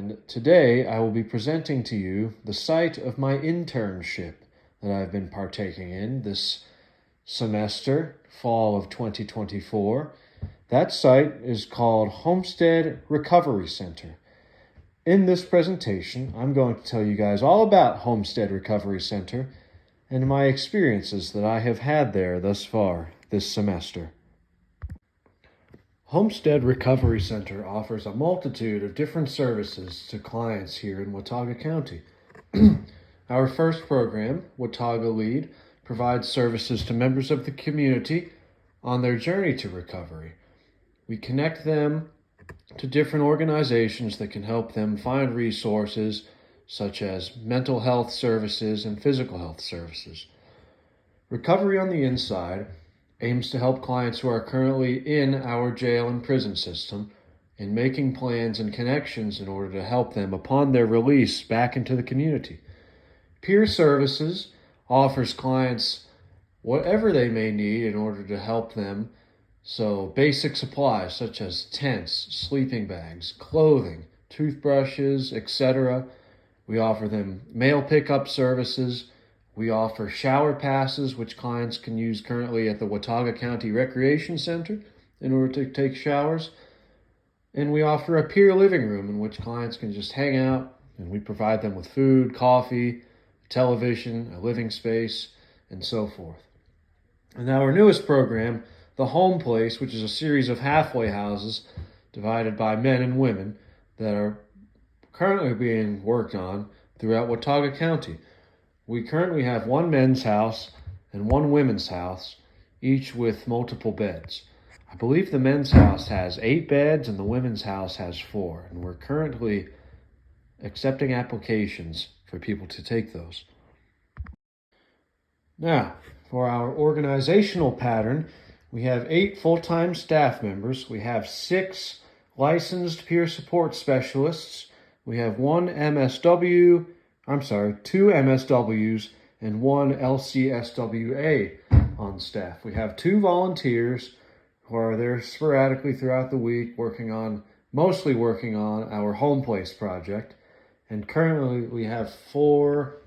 and today I will be presenting to you the site of my internship that I've been partaking in this semester, fall of 2024. That site is called Homestead Recovery Center. In this presentation, I'm going to tell you guys all about Homestead Recovery Center and my experiences that I have had there thus far this semester. Homestead Recovery Center offers a multitude of different services to clients here in Watauga County. Our first program, Watauga Lead, provides services to members of the community on their journey to recovery. We connect them to different organizations that can help them find resources such as mental health services and physical health services. Recovery on the Inside aims to help clients who are currently in our jail and prison system in making plans and connections in order to help them upon their release back into the community. Peer Services offers clients whatever they may need in order to help them. So basic supplies such as tents, sleeping bags, clothing, toothbrushes, etc. We offer them mail pickup services. We offer shower passes, which clients can use currently at the Watauga County Recreation Center in order to take showers. And we offer a peer living room in which clients can just hang out, and we provide them with food, coffee, television, a living space, and so forth. And now our newest program, the Home Place, which is a series of halfway houses divided by men and women that are currently being worked on throughout Watauga County. We currently have one men's house and one women's house, each with multiple beds. I believe the men's house has 8 beds and the women's house has 4, and we're currently accepting applications for people to take those. Now, for our organizational pattern, we have 8 full-time staff members. We have 6 licensed peer support specialists. We have 2 MSWs and 1 LCSWA on staff. We have 2 volunteers who are there sporadically throughout the week mostly working on our Home Place project. And currently we have 4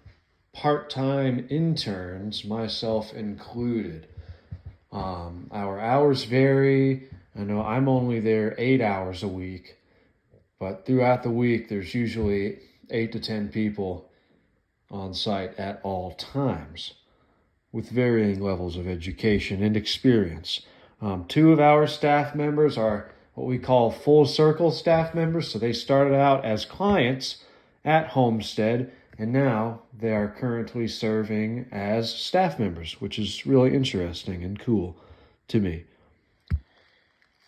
part-time interns, myself included. Our hours vary. I know I'm only there 8 hours a week, but throughout the week there's usually 8 to 10 people on site at all times with varying levels of education and experience. 2 of our staff members are what we call full circle staff members. So they started out as clients at Homestead, and now they are currently serving as staff members, which is really interesting and cool to me.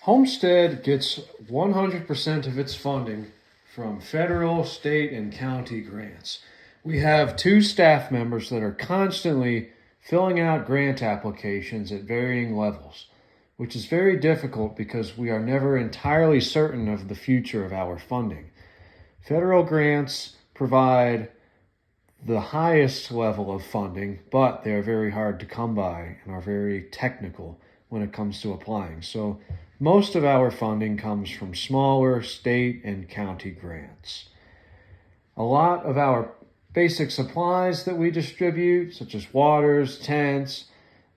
Homestead gets 100% of its funding from federal, state, and county grants. We have 2 staff members that are constantly filling out grant applications at varying levels, which is very difficult because we are never entirely certain of the future of our funding. Federal grants provide the highest level of funding, but they are very hard to come by and are very technical when it comes to applying. So most of our funding comes from smaller state and county grants. A lot of our basic supplies that we distribute, such as waters, tents,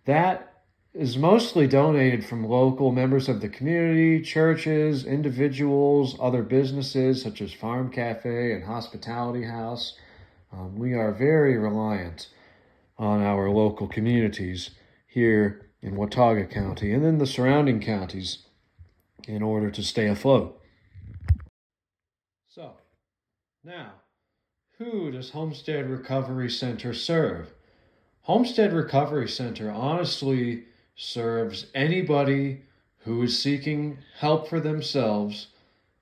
that is mostly donated from local members of the community, churches, individuals, other businesses such as Farm Cafe and Hospitality House. We are very reliant on our local communities here in Watauga County and then the surrounding counties in order to stay afloat. So, now, who does Homestead Recovery Center serve? Homestead Recovery Center honestly serves anybody who is seeking help for themselves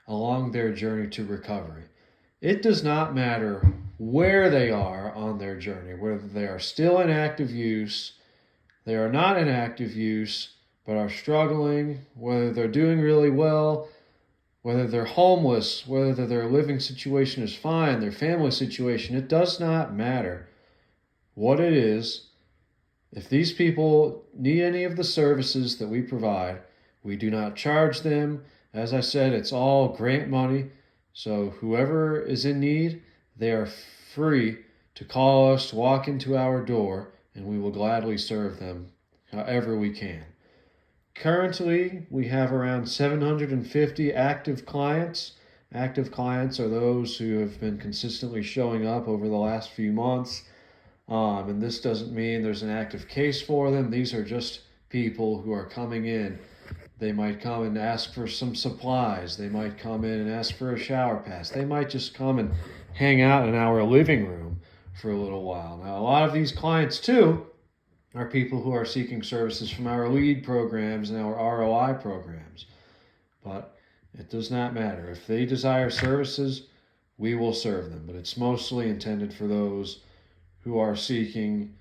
along their journey to recovery. It does not matter where they are on their journey, whether they are still in active use, they are not in active use, but are struggling, whether they're doing really well, whether they're homeless, whether their living situation is fine, their family situation, it does not matter what it is. If these people need any of the services that we provide, we do not charge them. As I said, it's all grant money. So whoever is in need, they are free to call us, to walk into our door, and we will gladly serve them however we can. Currently, we have around 750 active clients. Active clients are those who have been consistently showing up over the last few months. And this doesn't mean there's an active case for them. These are just people who are coming in. They might come and ask for some supplies. They might come in and ask for a shower pass. They might just come and hang out in our living room for a little while. Now, a lot of these clients, too, are people who are seeking services from our LEAD programs and our ROI programs. But it does not matter. If they desire services, we will serve them. But it's mostly intended for those who are seeking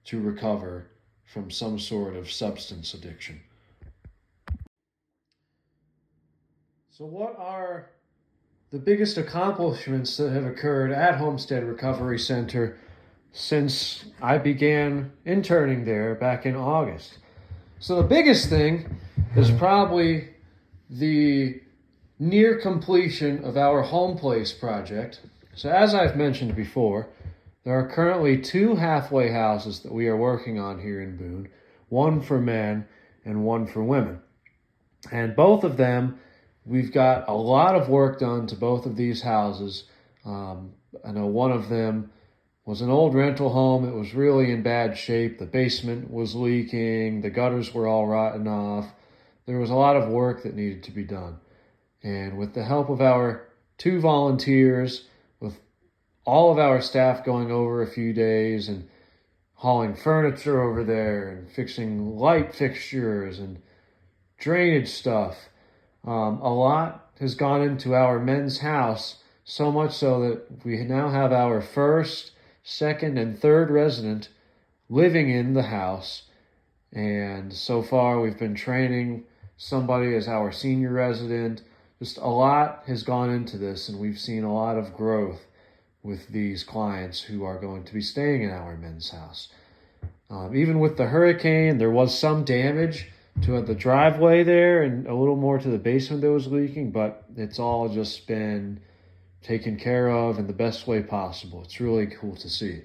to recover from some sort of substance addiction. So what are the biggest accomplishments that have occurred at Homestead Recovery Center since I began interning there back in August? So the biggest thing is probably the near completion of our home place project. So as I've mentioned before, there are currently 2 halfway houses that we are working on here in Boone, one for men and one for women. And both of them, we've got a lot of work done to both of these houses. I know one of them was an old rental home. It was really in bad shape. The basement was leaking. The gutters were all rotten off. There was a lot of work that needed to be done. And with the help of our 2 volunteers, with all of our staff going over a few days and hauling furniture over there and fixing light fixtures and drainage stuff, a lot has gone into our men's house, so much so that we now have our first, second, and third resident living in the house. And so far we've been training somebody as our senior resident. Just a lot has gone into this, and we've seen a lot of growth with these clients who are going to be staying in our men's house. Even with the hurricane, there was some damage to the driveway there and a little more to the basement that was leaking, but it's all just been taken care of in the best way possible. It's really cool to see.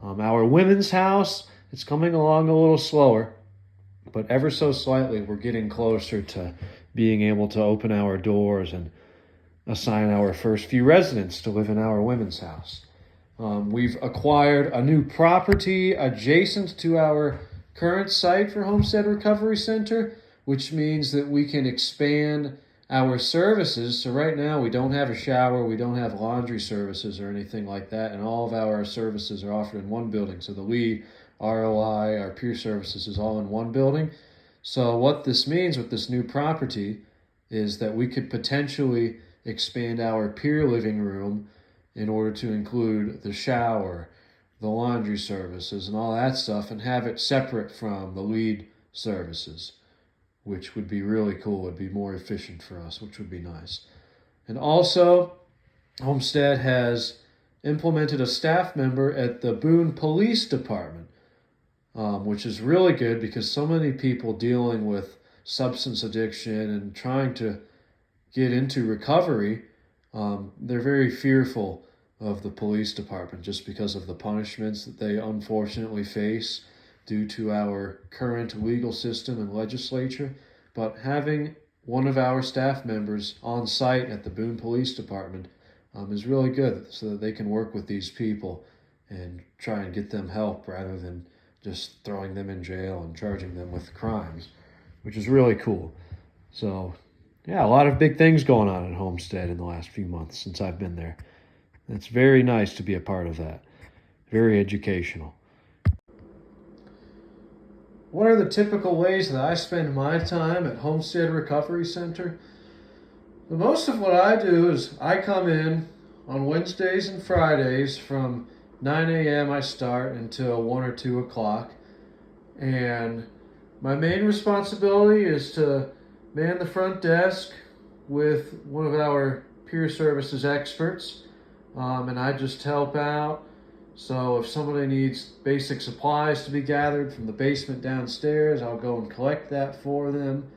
Our women's house, it's coming along a little slower, but ever so slightly we're getting closer to being able to open our doors and assign our first few residents to live in our women's house. We've acquired a new property adjacent to our current site for Homestead Recovery Center, which means that we can expand our services. So right now we don't have a shower, we don't have laundry services or anything like that, and all of our services are offered in one building. So the LEAD, ROI, our peer services is all in one building. So what this means with this new property is that we could potentially expand our peer living room in order to include the shower, the laundry services, and all that stuff, and have it separate from the LEAD services, which would be really cool. It would be more efficient for us, which would be nice. And also, Homestead has implemented a staff member at the Boone Police Department, which is really good because so many people dealing with substance addiction and trying to get into recovery, they're very fearful of the police department just because of the punishments that they unfortunately face due to our current legal system and legislature. But having one of our staff members on site at the Boone Police Department is really good, so that they can work with these people and try and get them help rather than just throwing them in jail and charging them with crimes, which is really cool. So yeah, a lot of big things going on at Homestead in the last few months since I've been there. It's very nice to be a part of that. Very educational. What are the typical ways that I spend my time at Homestead Recovery Center? Most of what I do is I come in on Wednesdays and Fridays from 9 a.m. I start until 1 or 2 o'clock. And my main responsibility is to man the front desk with one of our peer services experts. And I just help out. So if somebody needs basic supplies to be gathered from the basement downstairs, I'll go and collect that for them.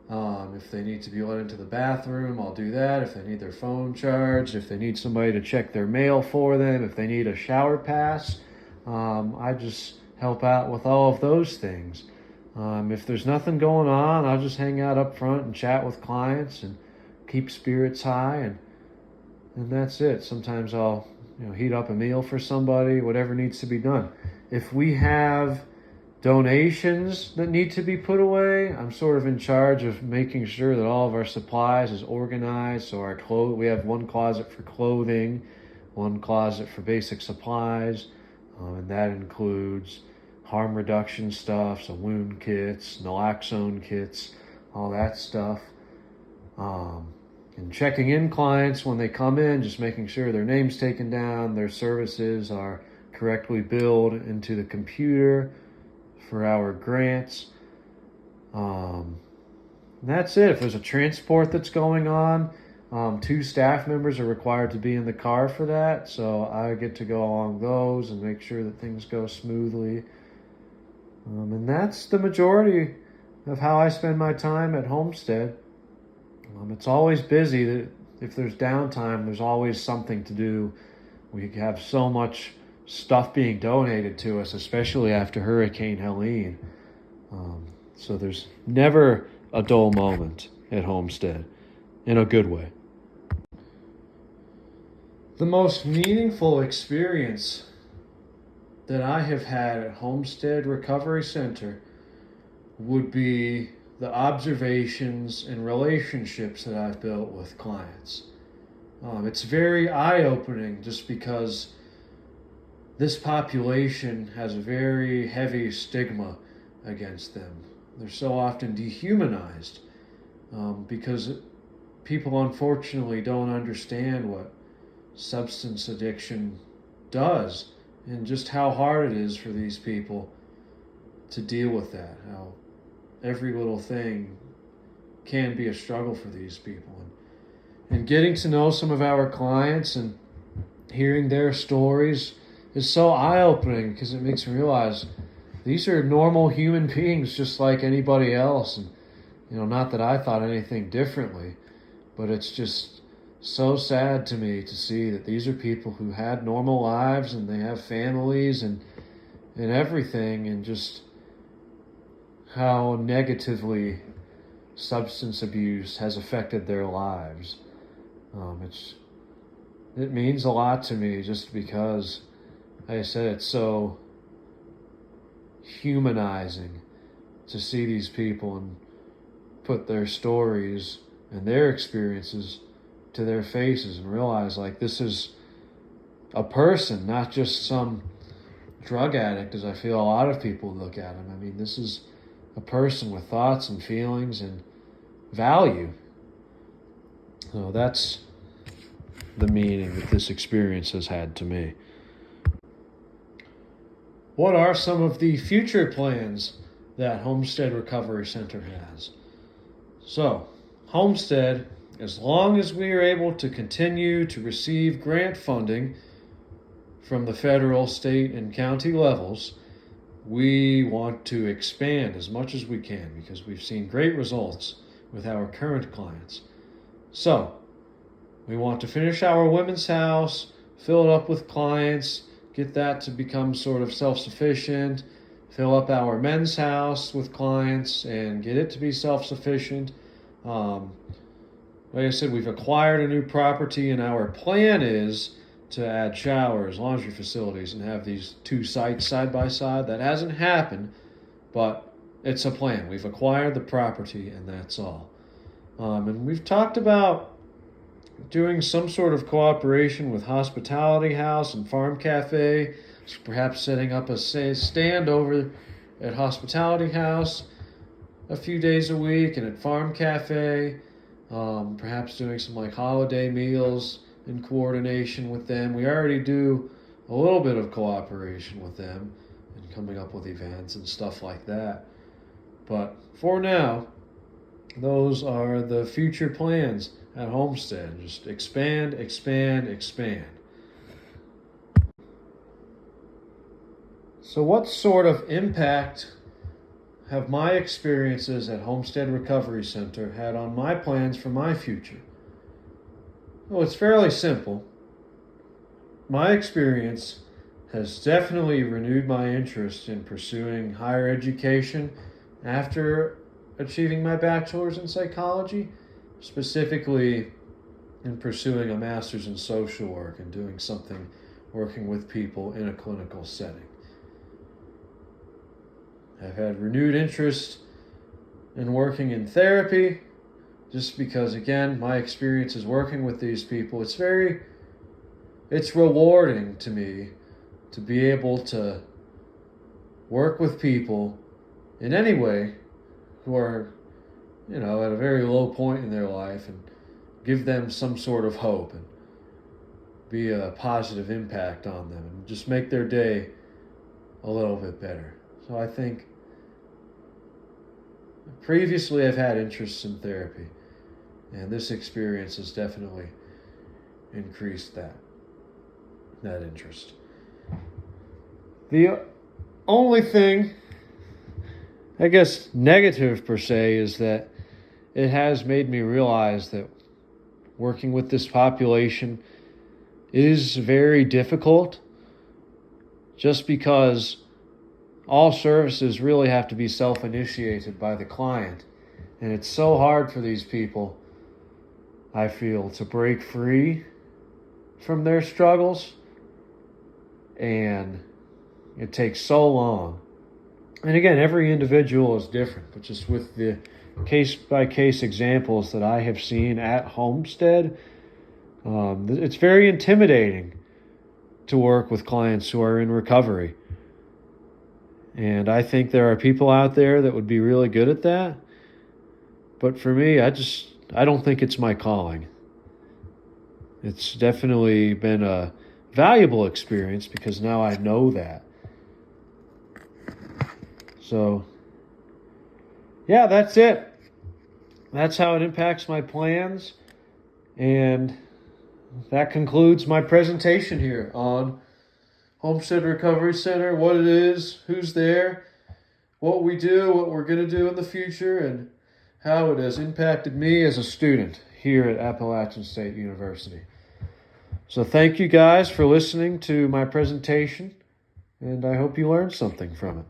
If they need to be let into the bathroom, I'll do that. If they need their phone charged, if they need somebody to check their mail for them, if they need a shower pass, I just help out with all of those things. If there's nothing going on, I'll just hang out up front and chat with clients and keep spirits high, and that's it. Sometimes I'll heat up a meal for somebody, whatever needs to be done. If we have donations that need to be put away, I'm sort of in charge of making sure that all of our supplies is organized. So we have one closet for clothing, one closet for basic supplies, and that includes harm reduction stuff, so wound kits, naloxone kits, all that stuff. And checking in clients when they come in, just making sure their name's taken down, their services are correctly billed into the computer for our grants. And that's it. If there's a transport that's going on, 2 staff members are required to be in the car for that, so I get to go along those and make sure that things go smoothly. And that's the majority of how I spend my time at Homestead. It's always busy. If there's downtime, there's always something to do. We have so much stuff being donated to us, especially after Hurricane Helene. So there's never a dull moment at Homestead, in a good way. The most meaningful experience that I have had at Homestead Recovery Center would be the observations and relationships that I've built with clients. It's very eye-opening just because this population has a very heavy stigma against them. They're so often dehumanized because people unfortunately don't understand what substance addiction does and just how hard it is for these people to deal with that, how every little thing can be a struggle for these people. And getting to know some of our clients and hearing their stories is so eye-opening because it makes me realize these are normal human beings just like anybody else. And not that I thought anything differently, but it's just so sad to me to see that these are people who had normal lives and they have families and everything, and just how negatively substance abuse has affected their lives. It means a lot to me just because, like I said, it's so humanizing to see these people and put their stories and their experiences to their faces and realize like this is a person, not just some drug addict, as I feel a lot of people look at him. I mean, this is a person with thoughts and feelings and value. So that's the meaning that this experience has had to me. What are some of the future plans that Homestead Recovery Center has? So, Homestead, as long as we are able to continue to receive grant funding from the federal, state, and county levels, we want to expand as much as we can because we've seen great results with our current clients. So, we want to finish our women's house, fill it up with clients, get that to become sort of self-sufficient, fill up our men's house with clients and get it to be self-sufficient. Like I said, we've acquired a new property and our plan is to add showers, laundry facilities, and have these 2 sites side by side. That hasn't happened, but it's a plan. We've acquired the property and that's all. And we've talked about doing some sort of cooperation with Hospitality House and Farm Cafe, so perhaps setting up a stand over at Hospitality House a few days a week and at Farm Cafe, perhaps doing some like holiday meals in coordination with them. We already do a little bit of cooperation with them and coming up with events and stuff like that. But for now, those are the future plans at Homestead. Just expand, expand, expand. So what sort of impact have my experiences at Homestead Recovery Center had on my plans for my future? Well, it's fairly simple. My experience has definitely renewed my interest in pursuing higher education after achieving my bachelor's in psychology, specifically in pursuing a master's in social work and doing something working with people in a clinical setting. I've had renewed interest in working in therapy just because, again, my experience is working with these people. It's rewarding to me to be able to work with people in any way who are, at a very low point in their life and give them some sort of hope and be a positive impact on them and just make their day a little bit better. So I think previously I've had interests in therapy, and this experience has definitely increased that interest. The only thing, I guess, negative per se is that it has made me realize that working with this population is very difficult, just because all services really have to be self-initiated by the client. And it's so hard for these people, I feel, to break free from their struggles. And it takes so long. And again, every individual is different, but just with the case-by-case examples that I have seen at Homestead, it's very intimidating to work with clients who are in recovery. And I think there are people out there that would be really good at that. But for me, I don't think it's my calling. It's definitely been a valuable experience because now I know that. So, yeah, that's it. That's how it impacts my plans. And that concludes my presentation here on Homestead Recovery Center, what it is, who's there, what we do, what we're going to do in the future, and how it has impacted me as a student here at Appalachian State University. So thank you guys for listening to my presentation, and I hope you learned something from it.